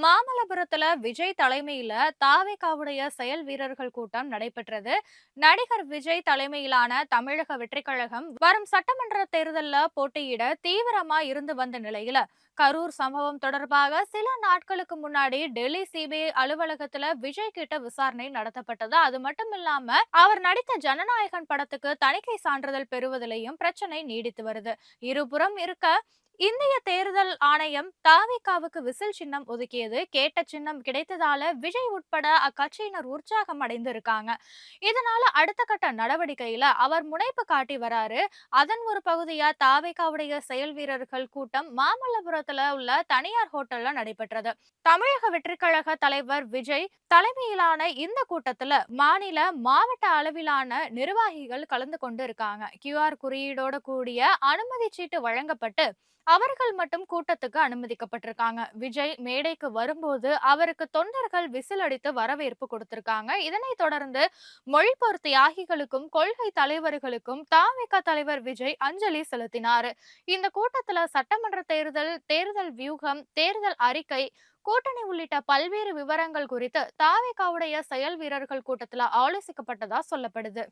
மாமல்லபுரத்துல விஜய் தலைமையில தாவேகாவுடைய செயல் வீரர்கள் கூட்டம் நடைபெற்றது. நடிகர் விஜய் தலைமையிலான தமிழக வெற்றிக் கழகம் வரும் சட்டமன்ற தேர்தல்ல போட்டியிட தீவிரமா இருந்து வந்த நிலையில கரூர் சம்பவம் தொடர்பாக சில நாட்களுக்கு முன்னாடி டெல்லி சிபிஐ அலுவலகத்துல விஜய் கிட்ட விசாரணை நடத்தப்பட்டது. அது மட்டும் இல்லாம அவர் நடித்த ஜனநாயகன் படத்துக்கு தணிக்கை சான்றிதழ் பெறுவதிலையும் பிரச்சனை நீடித்து வருது. இருபுறம் இருக்க இந்திய தேர்தல் ஆணையம் தாவேகாவுக்கு விசில் சின்னம் ஒதுக்கியது. கேட்ட சின்னம் கிடைத்ததால விஜய் உட்பட அக்கட்சியினர் உற்சாகம் அடைந்து இருக்காங்க. இதனால அடுத்த கட்ட நடவடிக்கையில அவர் முனைப்பு காட்டி வராரு. அதன் ஒரு பகுதியா தாவேகாவுடைய செயல் வீரர்கள் கூட்டம் மாமல்லபுரத்துல உள்ள தனியார் ஹோட்டல்ல நடைபெற்றது. தமிழக வெற்றிக் கழக தலைவர் விஜய் தலைமையிலான இந்த கூட்டத்துல மாநில மாவட்ட அளவிலான நிர்வாகிகள் கலந்து கொண்டு இருக்காங்க. QR குறியீடோட கூடிய அனுமதி சீட்டு வழங்கப்பட்டு அவர்கள் மட்டும் கூட்டத்துக்கு அனுமதிக்கப்பட்டிருக்காங்க. விஜய் மேடைக்கு வரும்போது அவருக்கு தொண்டர்கள் விசில் அடித்து வரவேற்பு கொடுத்திருக்காங்க. இதனைத் தொடர்ந்து மொழிப்போர் தியாகிகளுக்கும் கொள்கை தலைவர்களுக்கும் தவிக தலைவர் விஜய் அஞ்சலி செலுத்தினார். இந்த கூட்டத்துல சட்டமன்ற தேர்தல், தேர்தல் வியூகம், தேர்தல் அறிக்கை, கூட்டணி உள்ளிட்ட பல்வேறு விவரங்கள் குறித்து தவிகவுடைய செயல் வீரர்கள் கூட்டத்துல ஆலோசிக்கப்பட்டதா சொல்லப்படுது.